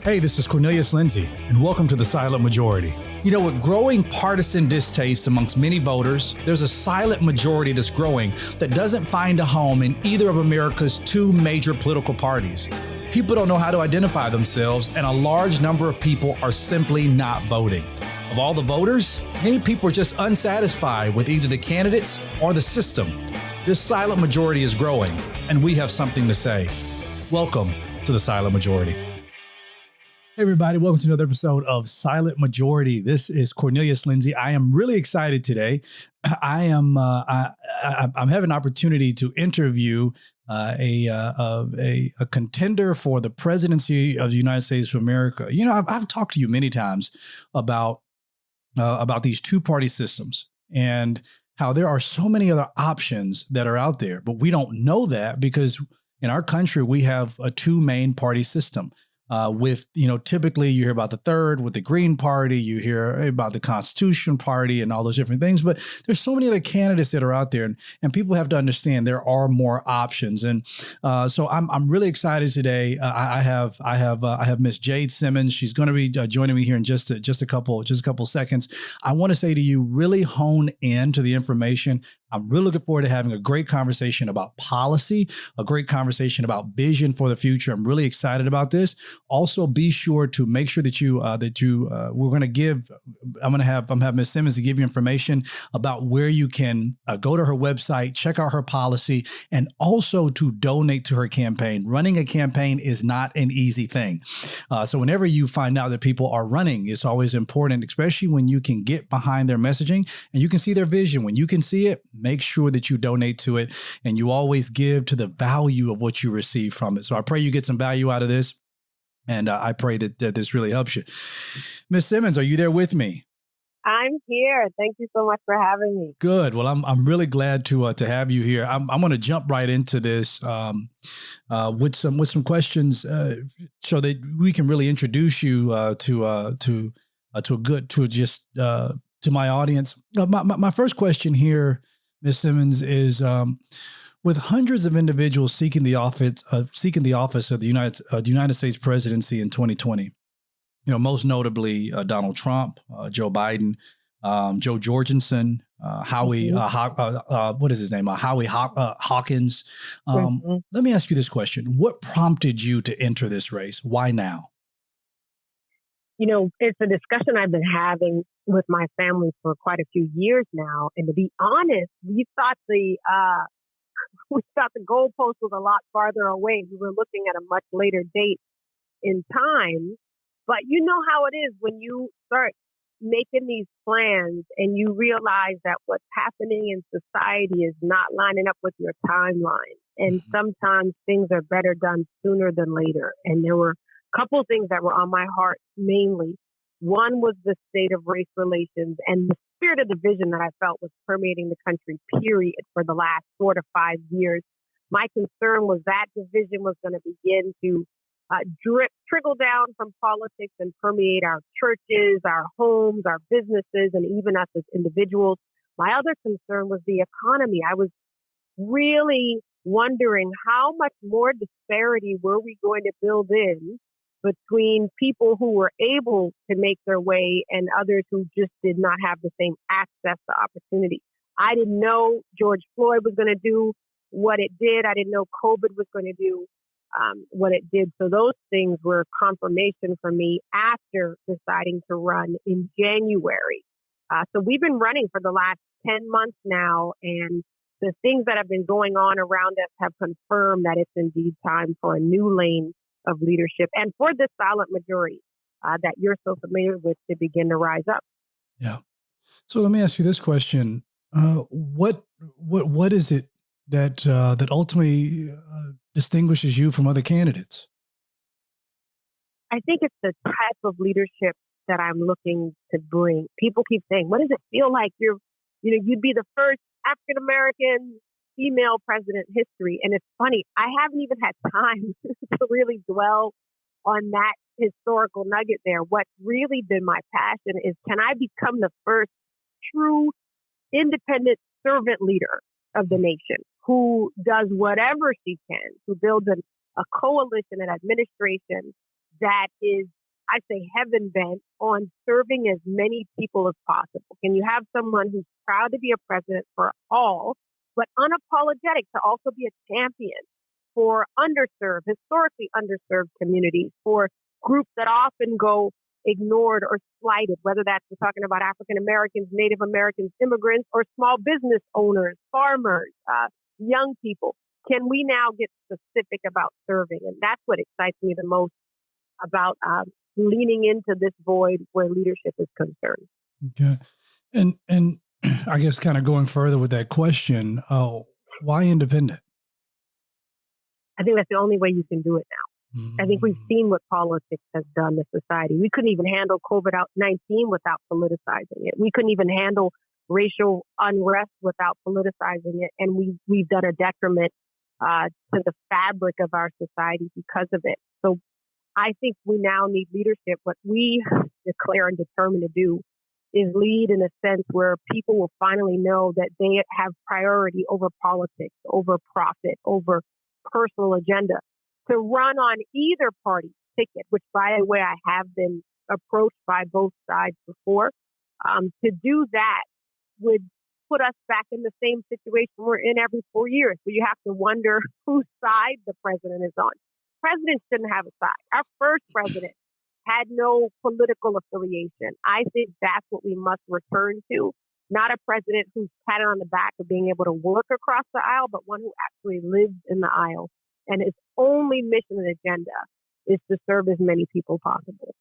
Hey, this is Cornelius Lindsey, and welcome to the Silent Majority. You know, with growing partisan distaste amongst many voters, there's a silent majority that's growing that doesn't find a home in either of America's two major political parties. People don't know how to identify themselves, and a large number of people are simply not voting. Of all the voters, many people are just unsatisfied with either the candidates or the system. This silent majority is growing, and we have something to say. Welcome to the Silent Majority. Hey everybody, welcome to another episode of Silent Majority. This is Cornelius Lindsey. I am really excited today. I'm having an opportunity to interview a contender for the presidency of the United States of America. You know, I've talked to you many times about these two-party systems and how there are so many other options that are out there, but we don't know that because in our country we have a two main party system. Typically you hear about the third with the Green Party, you hear about the Constitution Party and all those different things, but there's so many other candidates that are out there and people have to understand there are more options. And so I'm really excited today. I have Miss Jade Simmons. She's going to be joining me here in just a couple seconds. I want to say to you, really hone in to the information. I'm really looking forward to having a great conversation about policy, a great conversation about vision for the future. I'm really excited about this. Also, be sure to make sure that we're going to give. I'm going to have Ms. Simmons to give you information about where you can go to her website, check out her policy, and also to donate to her campaign. Running a campaign is not an easy thing. So whenever you find out that people are running, it's always important, especially when you can get behind their messaging and you can see their vision. When you can see it, make sure that you donate to it and you always give to the value of what you receive from it. So I pray you get some value out of this. And I pray that this really helps you. Ms. Simmons, are you there with me? I'm here. Thank you so much for having me. Good. Well, I'm really glad to have you here. I'm going to jump right into this with some questions so that we can really introduce you to my audience. My first question here, Ms. Simmons, is with hundreds of individuals seeking the office of the United States presidency in 2020, you know, most notably Donald Trump, Joe Biden, Joe Jorgensen, Howie, what is his name? Howie Hawkins. Let me ask you this question: what prompted you to enter this race? Why now? You know, it's a discussion I've been having with my family for quite a few years now, and to be honest, we thought the goalpost was a lot farther away. We were looking at a much later date in time. But you know how it is when you start making these plans and you realize that what's happening in society is not lining up with your timeline. And sometimes things are better done sooner than later. And there were a couple of things that were on my heart mainly. One was the state of race relations and the spirit of division that I felt was permeating the country, period, for the last 4 to 5 years. My concern was that division was going to begin to trickle down from politics and permeate our churches, our homes, our businesses, and even us as individuals. My other concern was the economy. I was really wondering how much more disparity were we going to build in between people who were able to make their way and others who just did not have the same access to opportunity. I didn't know George Floyd was going to do what it did. I didn't know COVID was going to do what it did. So those things were confirmation for me after deciding to run in January. So we've been running for the last 10 months now, and the things that have been going on around us have confirmed that it's indeed time for a new lane of leadership and for this silent majority that you're so familiar with to begin to rise up. Yeah. So let me ask you this question: what is it that ultimately distinguishes you from other candidates? I think it's the type of leadership that I'm looking to bring. People keep saying, "What does it feel like you'd be the first African American female president in history?" And it's funny, I haven't even had time to really dwell on that historical nugget there. What's really been my passion is, can I become the first true independent servant leader of the nation who does whatever she can, who builds a coalition, an administration that is I say heaven bent on serving as many people as possible? Can you have someone who's proud to be a president for all, but unapologetic to also be a champion for underserved, historically underserved communities, for groups that often go ignored or slighted, whether that's we're talking about African Americans, Native Americans, immigrants, or small business owners, farmers, young people? Can we now get specific about serving? And that's what excites me the most about leaning into this void where leadership is concerned. Okay. And I guess kind of going further with that question, why independent? I think that's the only way you can do it now. I think we've seen what politics has done to society. We couldn't even handle COVID-19 without politicizing it. We couldn't even handle racial unrest without politicizing it. And we've done a detriment to the fabric of our society because of it. So I think we now need leadership. What we declare and determine to do is lead in a sense where people will finally know that they have priority over politics, over profit, over personal agenda. To run on either party ticket, which, by the way, I have been approached by both sides before, to do that would put us back in the same situation we're in every 4 years. So you have to wonder whose side the president is on. Presidents shouldn't have a side. Our first president had no political affiliation. I think that's what we must return to. Not a president who's patted on the back of being able to work across the aisle, but one who actually lives in the aisle. And his only mission and agenda is to serve as many people possible.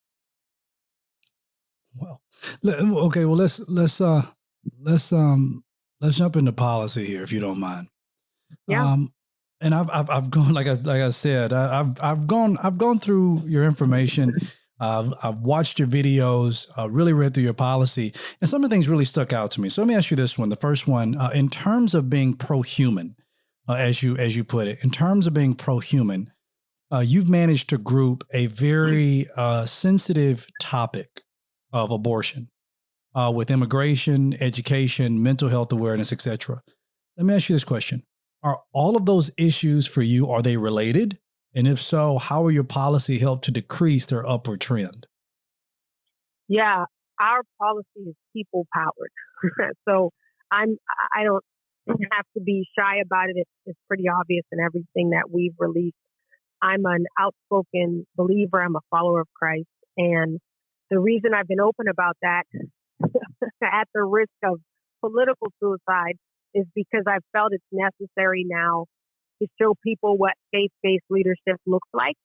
Well, okay. Well, let's jump into policy here, if you don't mind. Yeah. And I've gone, like I said, I've gone through your information. I've watched your videos, really read through your policy, and some of the things really stuck out to me. So let me ask you this one. The first one, in terms of being pro-human, as you put it, in terms of being pro-human, you've managed to group a very sensitive topic of abortion with immigration, education, mental health awareness, etc. Let me ask you this question. Are all of those issues for you, are they related? And if so, how will your policy help to decrease their upward trend? Yeah, our policy is people powered. So I don't have to be shy about it. It's pretty obvious in everything that we've released. I'm an outspoken believer. I'm a follower of Christ. And the reason I've been open about that at the risk of political suicide is because I've felt it's necessary now to show people what faith-based leadership looks like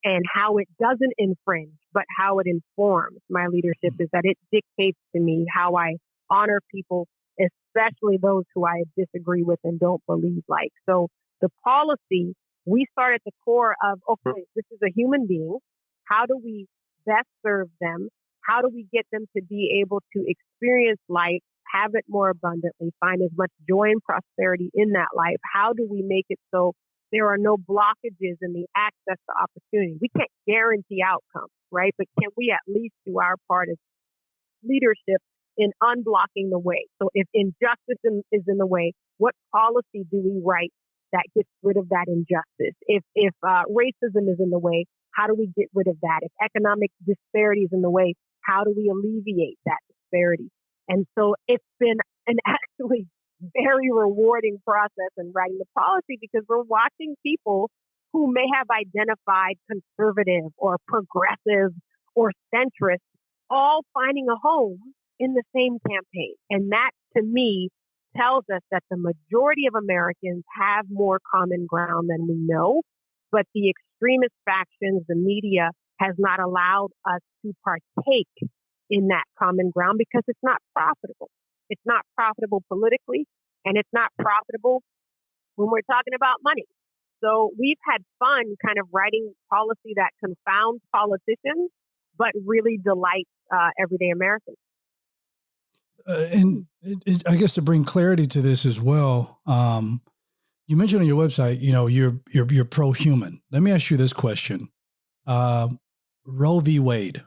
and how it doesn't infringe, but how it informs my leadership, is that it dictates to me how I honor people, especially those who I disagree with and don't believe like. So the policy, we start at the core of, okay, this is a human being. How do we best serve them? How do we get them to be able to experience life, have it more abundantly, find as much joy and prosperity in that life? How do we make it so there are no blockages in the access to opportunity? We can't guarantee outcomes, right? But can we at least do our part as leadership in unblocking the way? So if injustice is in the way, what policy do we write that gets rid of that injustice? If racism is in the way, how do we get rid of that? If economic disparity is in the way, how do we alleviate that disparity? And so it's been an actually very rewarding process in writing the policy, because we're watching people who may have identified conservative or progressive or centrist all finding a home in the same campaign. And that, to me, tells us that the majority of Americans have more common ground than we know, but the extremist factions, the media, has not allowed us to partake in that common ground because it's not profitable. It's not profitable politically, and it's not profitable when we're talking about money. So we've had fun kind of writing policy that confounds politicians, but really delights everyday Americans. And I guess to bring clarity to this as well, you mentioned on your website, you're pro-human. Let me ask you this question: Roe v. Wade.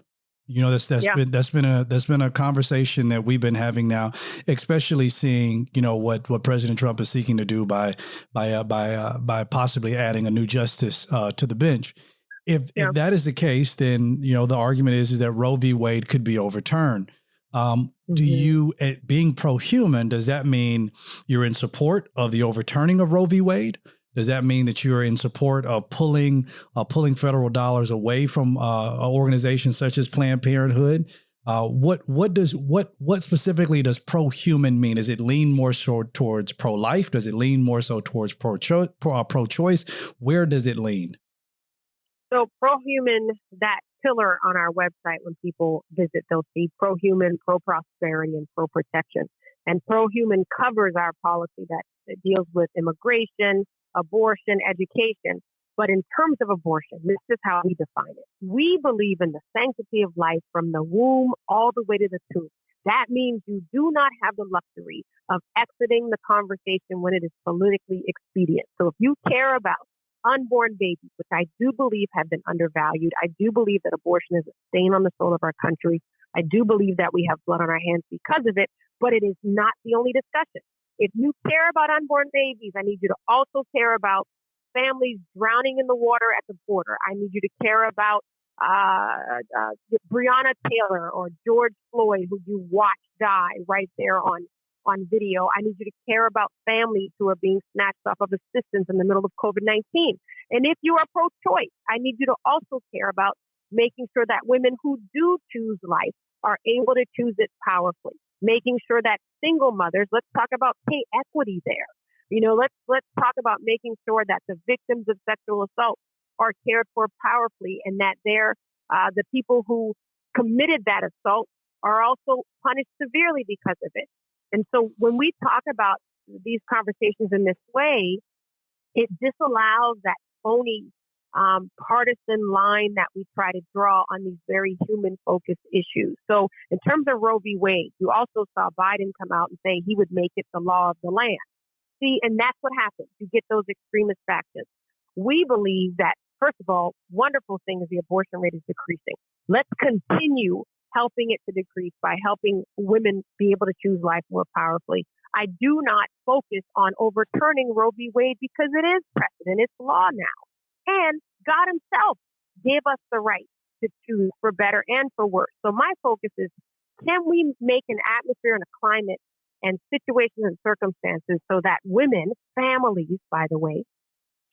That's been a conversation that we've been having now, especially seeing what President Trump is seeking to do by possibly adding a new justice to the bench. If that is the case, then, the argument is that Roe v. Wade could be overturned. Do you, being pro-human, does that mean you're in support of the overturning of Roe v. Wade? Does that mean that you're in support of pulling federal dollars away from organizations such as Planned Parenthood? What specifically does pro-human mean? Does it lean more so towards pro-life? Does it lean more so towards pro-choice? Where does it lean? So pro-human, that pillar on our website, when people visit, they'll see pro-human, pro-prosperity, and pro-protection. And pro-human covers our policy that deals with immigration, abortion, education. But in terms of abortion, this is how we define it. We believe in the sanctity of life from the womb all the way to the tomb. That means you do not have the luxury of exiting the conversation when it is politically expedient. So if you care about unborn babies, which I do believe have been undervalued, I do believe that abortion is a stain on the soul of our country. I do believe that we have blood on our hands because of it, but it is not the only discussion. If you care about unborn babies, I need you to also care about families drowning in the water at the border. I need you to care about Breonna Taylor or George Floyd, who you watched die right there on video. I need you to care about families who are being snatched off of assistance in the middle of COVID-19. And if you are pro-choice, I need you to also care about making sure that women who do choose life are able to choose it powerfully. Making sure that single mothers, let's talk about pay equity there. Let's talk about making sure that the victims of sexual assault are cared for powerfully, and that the people who committed that assault are also punished severely because of it. And so when we talk about these conversations in this way, it disallows that phony partisan line that we try to draw on these very human-focused issues. So in terms of Roe v. Wade, you also saw Biden come out and say he would make it the law of the land. See, and that's what happens. You get those extremist factions. We believe that, first of all, wonderful thing is the abortion rate is decreasing. Let's continue helping it to decrease by helping women be able to choose life more powerfully. I do not focus on overturning Roe v. Wade because it is precedent. It's law now. And God himself gave us the right to choose for better and for worse. So my focus is, can we make an atmosphere and a climate and situations and circumstances so that women, families, by the way,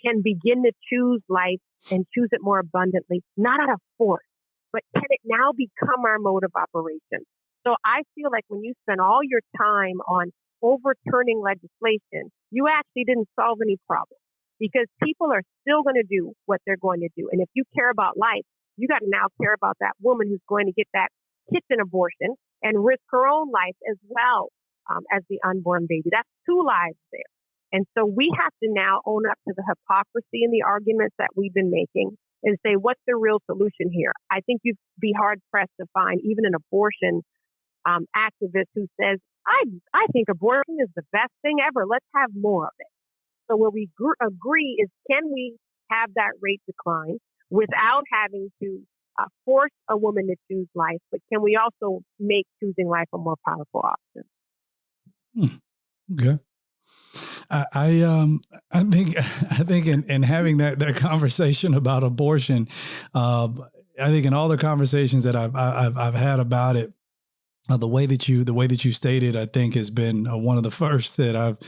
can begin to choose life and choose it more abundantly, not out of force, but can it now become our mode of operation? So I feel like when you spend all your time on overturning legislation, you actually didn't solve any problem, because people are still going to do what they're going to do. And if you care about life, you got to now care about that woman who's going to get that kitchen abortion and risk her own life as well as the unborn baby. That's two lives there. And so we have to now own up to the hypocrisy in the arguments that we've been making and say, what's the real solution here? I think you'd be hard pressed to find even an abortion activist who says, I think abortion is the best thing ever. Let's have more of it. So where we agree is, can we have that rate decline without having to force a woman to choose life, but can we also make choosing life a more powerful option? Okay. I think in having that conversation about abortion, I think in all the conversations that I've had about it, the way that you stated, I think has been one of the first that I've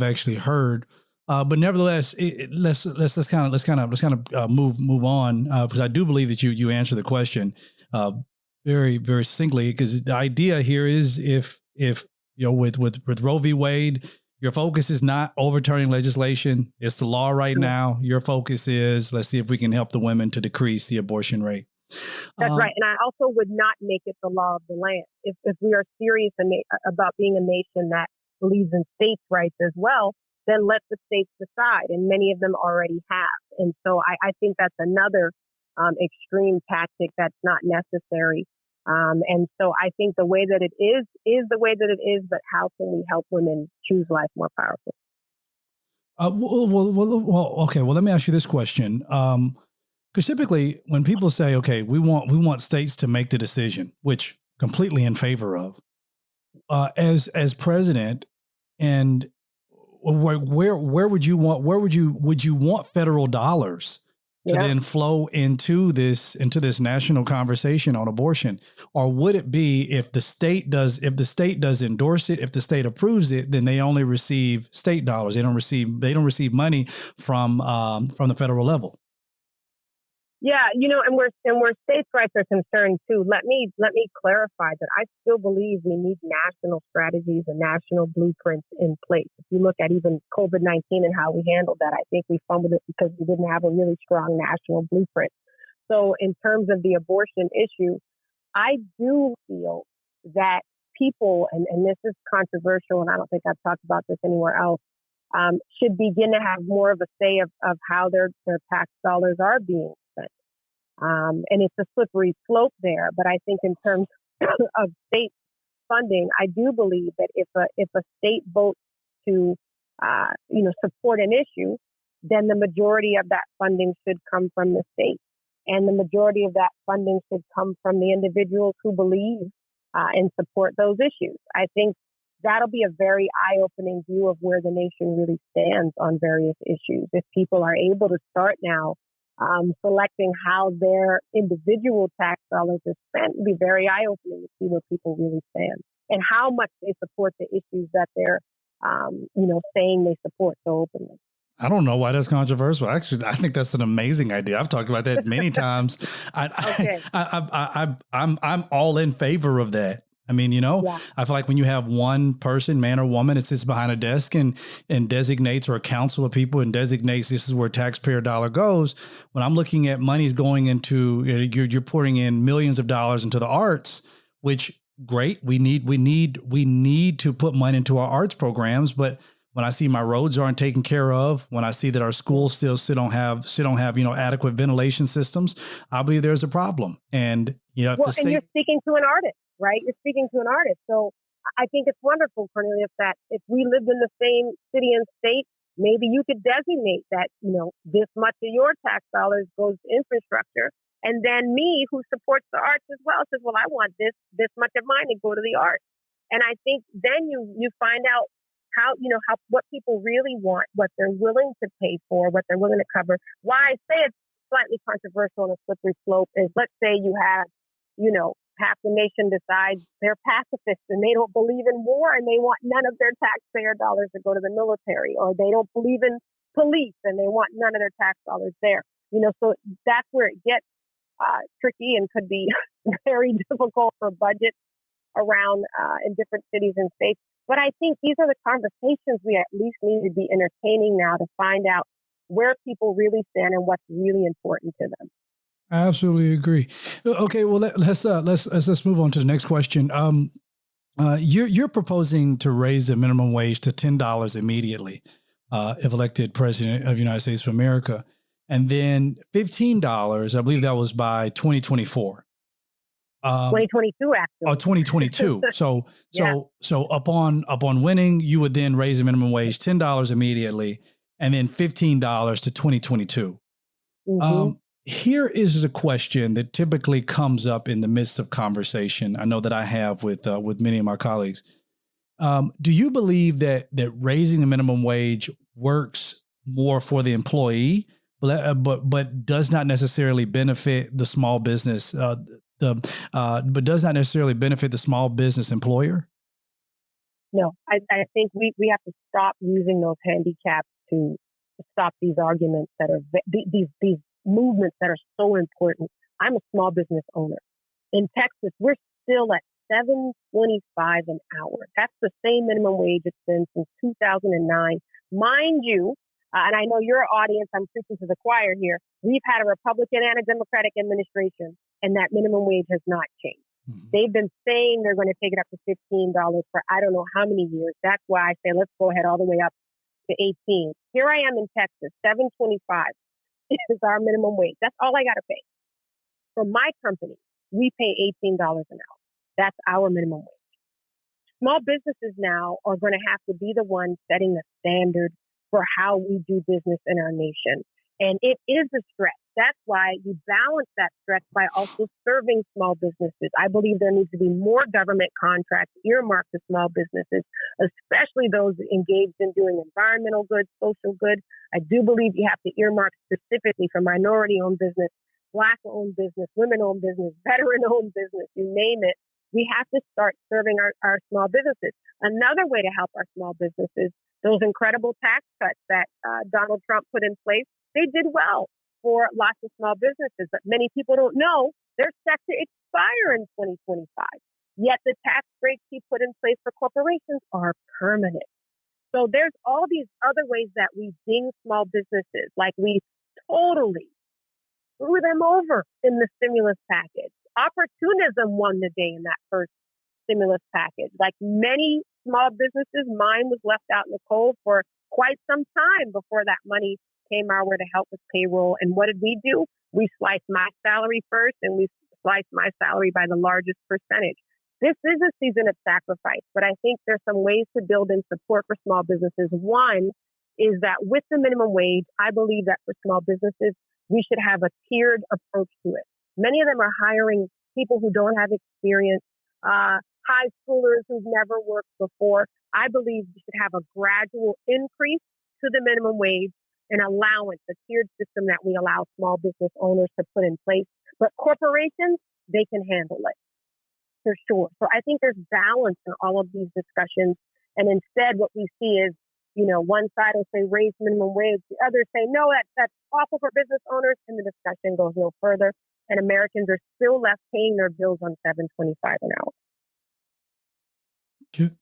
actually heard. But nevertheless, let's kind of move on, because I do believe that you answer the question very, very succinctly, because the idea here is if with Roe v. Wade, your focus is not overturning legislation. It's the law right now. Your focus is, let's see if we can help the women to decrease the abortion rate. That's right. And I also would not make it the law of the land. If we are serious about being a nation that believes in states' rights as well, then let the states decide. And many of them already have. And so I think that's another extreme tactic that's not necessary. And so I think the way that it is the way that it is, but how can we help women choose life more powerfully? Okay. Well, let me ask you this question. Because typically when people say, okay, we want states to make the decision, which completely in favor of, as president, and where would you want federal dollars to then flow into this national conversation on abortion? Or would it be if the state does endorse it, if the state approves it, then they only receive state dollars. They don't receive money from the federal level. Yeah, and where states' rights are concerned too, let me clarify that I still believe we need national strategies and national blueprints in place. If you look at even COVID-19 and how we handled that, I think we fumbled it because we didn't have a really strong national blueprint. So in terms of the abortion issue, I do feel that people, and this is controversial, and I don't think I've talked about this anywhere else, should begin to have more of a say of how their tax dollars are being spent. And it's a slippery slope there. But I think in terms of state funding, I do believe that if a state votes to support an issue, then the majority of that funding should come from the state. And the majority of that funding should come from the individuals who believe and support those issues. I think that'll be a very eye-opening view of where the nation really stands on various issues. If people are able to start now selecting how their individual tax dollars are spent, it'll be very eye-opening to see where people really stand and how much they support the issues that they're, saying they support so openly. I don't know why that's controversial. Actually, I think that's an amazing idea. I've talked about that many times. I'm all in favor of that. I mean, I feel like when you have one person, man or woman, it sits behind a desk and designates, or a council of people and designates this is where taxpayer dollar goes. When I'm looking at money's going into, you're pouring in millions of dollars into the arts, which great. We need to put money into our arts programs, but when I see my roads aren't taken care of, when I see that our schools still don't have adequate ventilation systems, I believe there's a problem. And you're speaking to an artist, right? You're speaking to an artist. So I think it's wonderful, Cornelius, that if we lived in the same city and state, maybe you could designate that this much of your tax dollars goes to infrastructure, and then me, who supports the arts as well, says, well, I want this much of mine to go to the arts. And I think then you find out how what people really want, what they're willing to pay for, what they're willing to cover. Why I say it's slightly controversial and a slippery slope is, let's say you have, half the nation decides they're pacifists and they don't believe in war and they want none of their taxpayer dollars to go to the military, or they don't believe in police and they want none of their tax dollars there. So that's where it gets tricky and could be very difficult for budgets around in different cities and states. But I think these are the conversations we at least need to be entertaining now to find out where people really stand and what's really important to them. I absolutely agree. Okay, well let's move on to the next question. You're proposing to raise the minimum wage to $10 immediately if elected president of the United States of America, and then $15. I believe that was by 2024. 2022, actually. 2022. So upon winning, you would then raise the minimum wage $10 immediately, and then $15 to 2022. Mm-hmm. Here is a question that typically comes up in the midst of conversation. I know that I have with many of my colleagues. Do you believe that raising the minimum wage works more for the employee, but does not necessarily benefit the small business? But does not necessarily benefit the small business employer? No, I think we have to stop using those handicaps to stop these arguments that are these movements that are so important. I'm a small business owner. In Texas, we're still at $7.25 an hour. That's the same minimum wage it's been since 2009. Mind you, and I know your audience, I'm preaching to the choir here, we've had a Republican and a Democratic administration, and that minimum wage has not changed. Mm-hmm. They've been saying they're going to take it up to $15 for I don't know how many years. That's why I say let's go ahead all the way up to 18. Here I am in Texas, $7.25 is our minimum wage. That's all I got to pay. For my company, we pay $18 an hour. That's our minimum wage. Small businesses now are going to have to be the ones setting the standard for how we do business in our nation. And it is a stretch. That's why you balance that stretch by also serving small businesses. I believe there needs to be more government contracts earmarked to small businesses, especially those engaged in doing environmental good, social good. I do believe you have to earmark specifically for minority-owned business, Black-owned business, women-owned business, veteran-owned business, you name it. We have to start serving our small businesses. Another way to help our small businesses, those incredible tax cuts that Donald Trump put in place, they did well for lots of small businesses, but many people don't know they're set to expire in 2025. Yet the tax breaks he put in place for corporations are permanent. So there's all these other ways that we ding small businesses, like we totally threw them over in the stimulus package. Opportunism won the day in that first stimulus package. Like many small businesses, mine was left out in the cold for quite some time before that money came our way to help with payroll. And what did we do? We sliced my salary first, and we sliced my salary by the largest percentage. This is a season of sacrifice, but I think there's some ways to build in support for small businesses. One is that with the minimum wage, I believe that for small businesses, we should have a tiered approach to it. Many of them are hiring people who don't have experience, high schoolers who've never worked before. I believe we should have a gradual increase to the minimum wage, an allowance, a tiered system that we allow small business owners to put in place. But corporations, they can handle it for sure. So I think there's balance in all of these discussions. And instead, what we see is, one side will say raise minimum wage, the others say, no, that's awful for business owners. And the discussion goes no further. And Americans are still left paying their bills on $7.25 an hour. Okay.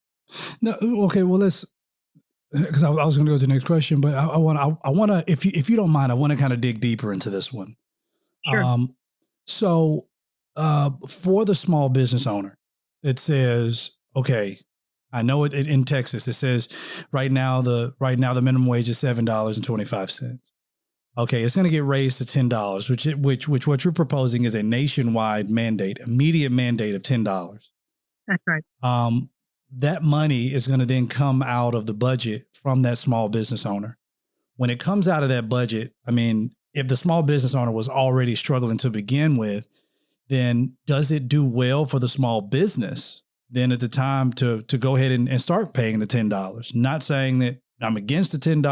No, okay. Well, let's. Because I was going to go to the next question, but I want to, if you don't mind, I want to kind of dig deeper into this one. Sure. So for the small business owner, it says, okay, I know it in Texas. It says right now the minimum wage is $7.25. Okay, it's going to get raised to $10, which what you're proposing is a nationwide mandate, immediate mandate of $10. That's right. That money is going to then come out of the budget from that small business owner. When it comes out of that budget, I mean, if the small business owner was already struggling to begin with, then does it do well for the small business then at the time to go ahead and start paying the $10? Not saying that I'm against the $10,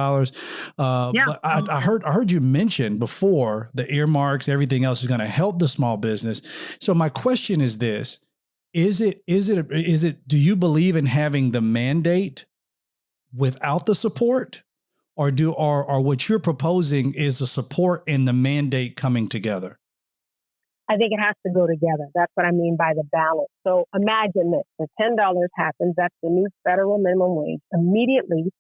but I heard you mention before the earmarks, everything else is going to help the small business. So my question is this. Is it, do you believe in having the mandate without the support, or what you're proposing is the support and the mandate coming together? I think it has to go together. That's what I mean by the balance. So imagine this, the $10 happens. That's the new federal minimum wage. Immediately,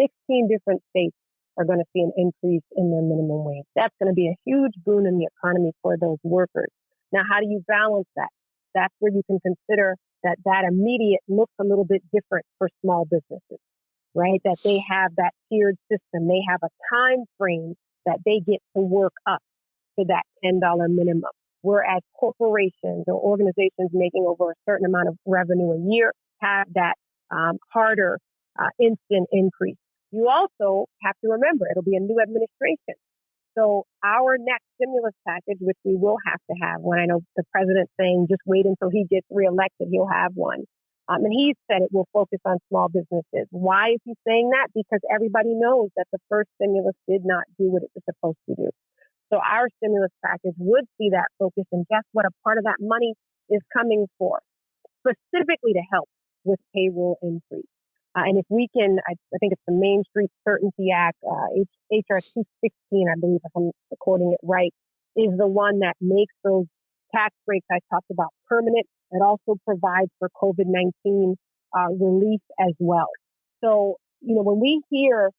16 different states are going to see an increase in their minimum wage. That's going to be a huge boon in the economy for those workers. Now, how do you balance that? That's where you can consider that immediate looks a little bit different for small businesses, right? That they have that tiered system. They have a time frame that they get to work up to that $10 minimum. Whereas corporations or organizations making over a certain amount of revenue a year have that harder instant increase. You also have to remember it'll be a new administration. So our next stimulus package, which we will have to have, when I know the president's saying just wait until he gets reelected, he'll have one. And he said it will focus on small businesses. Why is he saying that? Because everybody knows that the first stimulus did not do what it was supposed to do. So our stimulus package would see that focus. And guess what? A part of that money is coming for specifically to help with payroll increase. And if we can, I think it's the Main Street Certainty Act, HR 216, I believe, if I'm quoting it right, is the one that makes those tax breaks I talked about permanent. It also provides for COVID-19 relief as well. So, when we hear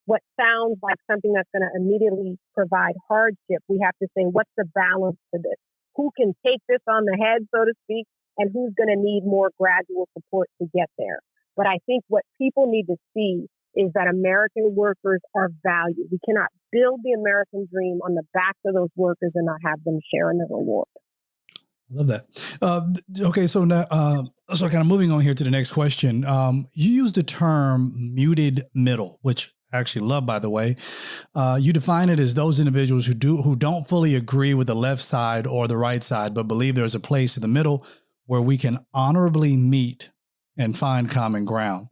what sounds like something that's going to immediately provide hardship, we have to say, what's the balance to this? Who can take this on the head, so to speak, and who's going to need more gradual support to get there? But I think what people need to see is that American workers are valued. We cannot build the American dream on the backs of those workers and not have them share in the reward. I love that. Okay, so now, so kind of moving on here to the next question. You used the term muted middle, which actually love, by the way. You define it as those individuals who don't fully agree with the left side or the right side, but believe there's a place in the middle where we can honorably meet and find common ground.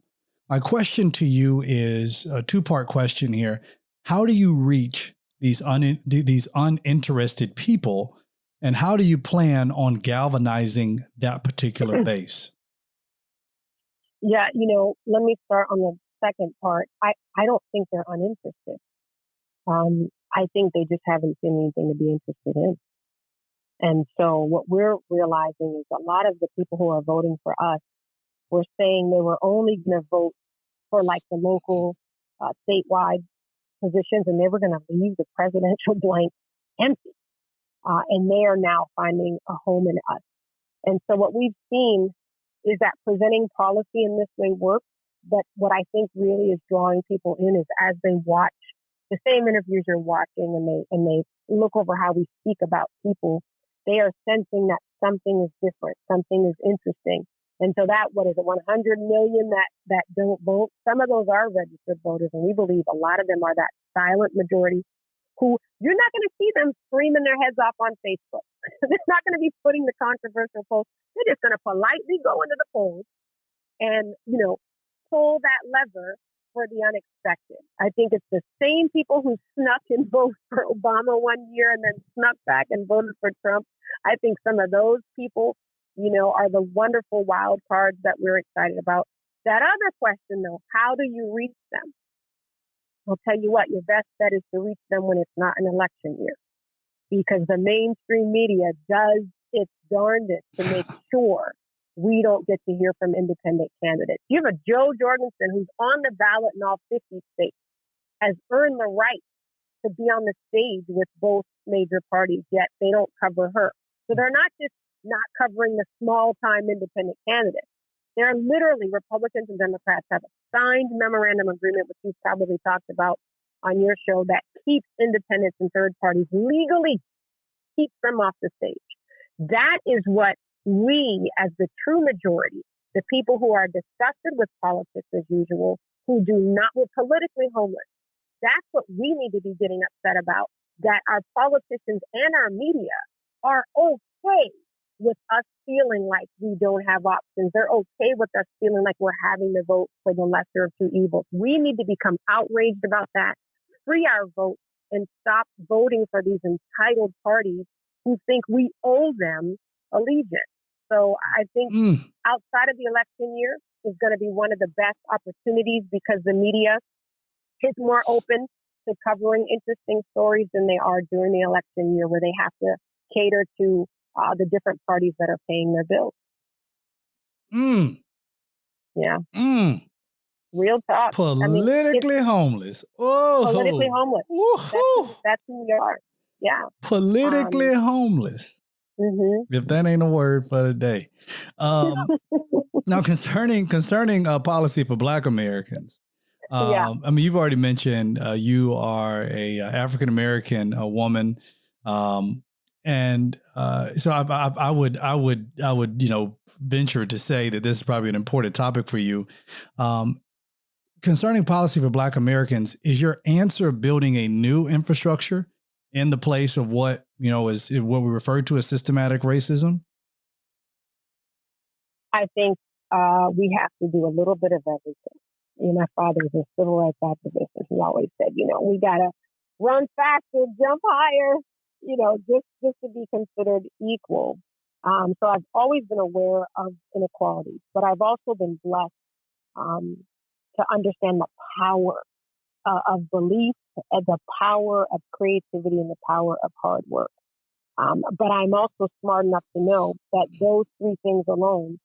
My question to you is a two-part question here. How do you reach these uninterested people, and how do you plan on galvanizing that particular base? Yeah, let me start on the second part. I don't think they're uninterested. I think they just haven't seen anything to be interested in. And so what we're realizing is a lot of the people who are voting for us were saying they were only going to vote for like the local, statewide positions, and they were going to leave the presidential blank empty. And they are now finding a home in us. And so what we've seen is that presenting policy in this way works. But what I think really is drawing people in is as they watch the same interviews you're watching and they look over how we speak about people, they are sensing that something is different, something is interesting. And so that, 100 million that don't vote, some of those are registered voters. And we believe a lot of them are that silent majority who you're not going to see them screaming their heads off on Facebook. They're not going to be putting the controversial posts. They're just going to politely go into the polls and, pull that lever for the unexpected. I think it's the same people who snuck and voted for Obama one year and then snuck back and voted for Trump. I think some of those people, are the wonderful wild cards that we're excited about. That other question, though, how do you reach them? I'll tell you what, your best bet is to reach them when it's not an election year, because the mainstream media does its darndest to make sure we don't get to hear from independent candidates. You have a Joe Jorgensen who's on the ballot in all 50 states, has earned the right to be on the stage with both major parties, yet they don't cover her. So they're not just not covering the small-time independent candidates. They're literally, Republicans and Democrats have a signed memorandum agreement, which you've probably talked about on your show, that keeps independents and third parties legally, keeps them off the stage. That is what we, as the true majority, the people who are disgusted with politics as usual, who we're politically homeless, that's what we need to be getting upset about, that our politicians and our media are okay with us feeling like we don't have options. They're okay with us feeling like we're having to vote for the lesser of two evils. We need to become outraged about that, free our vote, and stop voting for these entitled parties who think we owe them allegiance. So I think outside of the election year is going to be one of the best opportunities, because the media is more open to covering interesting stories than they are during the election year, where they have to cater to the different parties that are paying their bills. Yeah. Real talk. Politically homeless. Oh, politically homeless. That's who we are. Yeah. Politically homeless. Mm-hmm. If that ain't a word for the day. Now, concerning policy for Black Americans, you've already mentioned you are a African American woman, and so I would venture to say that this is probably an important topic for you. Concerning policy for Black Americans, is your answer building a new infrastructure in the place of what is what we refer to as systematic racism? I think we have to do a little bit of everything. My father was a civil rights activist, and he always said, we gotta run faster, jump higher, just to be considered equal. So I've always been aware of inequality, but I've also been blessed to understand the power of belief, the power of creativity, and the power of hard work. But I'm also smart enough to know that those three things alone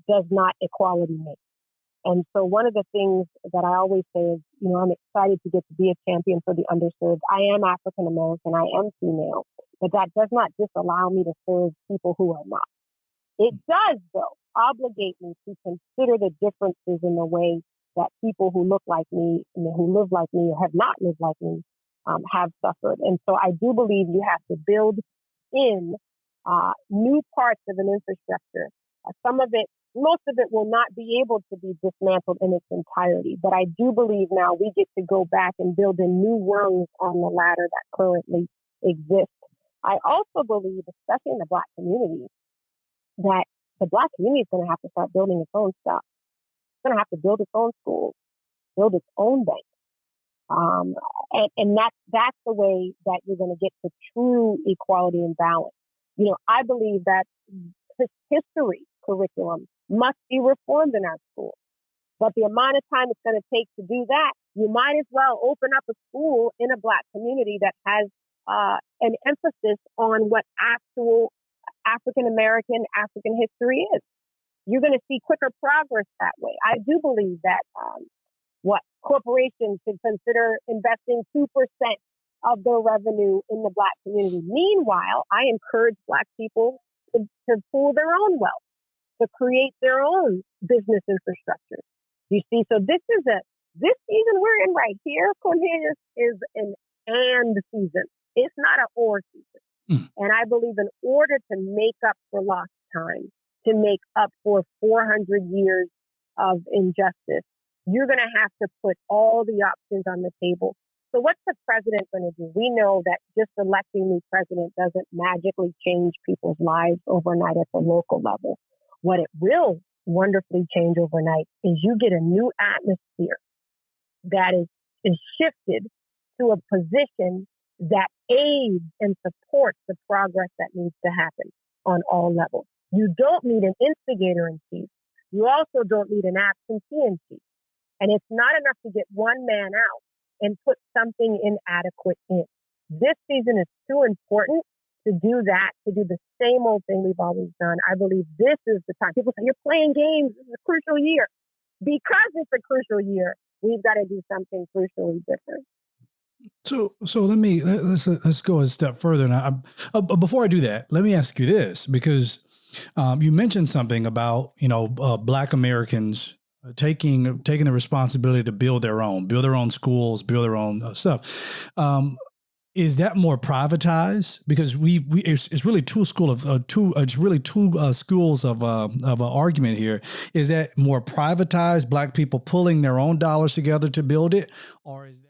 does not equality make. And so one of the things that I always say is, I'm excited to get to be a champion for the underserved. I am African American, I am female, but that does not disallow me to serve people who are not. It does, though, obligate me to consider the differences in the way that people who look like me and who live like me or have not lived like me have suffered. And so I do believe you have to build in new parts of an infrastructure. Some of it most of it will not be able to be dismantled in its entirety. But I do believe now we get to go back and build in new rungs on the ladder that currently exists. I also believe, especially in the Black community, that the Black community is going to have to start building its own stuff. It's going to have to build its own schools, build its own banks. And that's the way that you're going to get to true equality and balance. You know, I believe that history curriculum must be reformed in our schools. But the amount of time it's going to take to do that, you might as well open up a school in a Black community that has an emphasis on what actual African-American, African history is. You're going to see quicker progress that way. I do believe that corporations should consider investing 2% of their revenue in the Black community. Meanwhile, I encourage Black people to pool their own wealth, to create their own business infrastructure. You see, so this season we're in right here, Cornelius, is an and season. It's not an or season. And I believe in order to make up for lost time, to make up for 400 years of injustice, you're going to have to put all the options on the table. So what's the president going to do? We know that just electing the president doesn't magically change people's lives overnight at the local level. What it will wonderfully change overnight is you get a new atmosphere that is shifted to a position that aids and supports the progress that needs to happen on all levels. You don't need an instigator in chief. You also don't need an absentee in chief. And it's not enough to get one man out and put something inadequate in. This season is too important to do that, to do the same old thing we've always done. I believe this is the time. People say, you're playing games. This is a crucial year. Because it's a crucial year, we've got to do something crucially different. So let's go a step further. Now, before I do that, let me ask you this, because you mentioned something about, Black Americans taking the responsibility to build their own schools, build their own stuff. Is that more privatized? Because it's really two schools of argument here. Is that more privatized, Black people pulling their own dollars together to build it, or is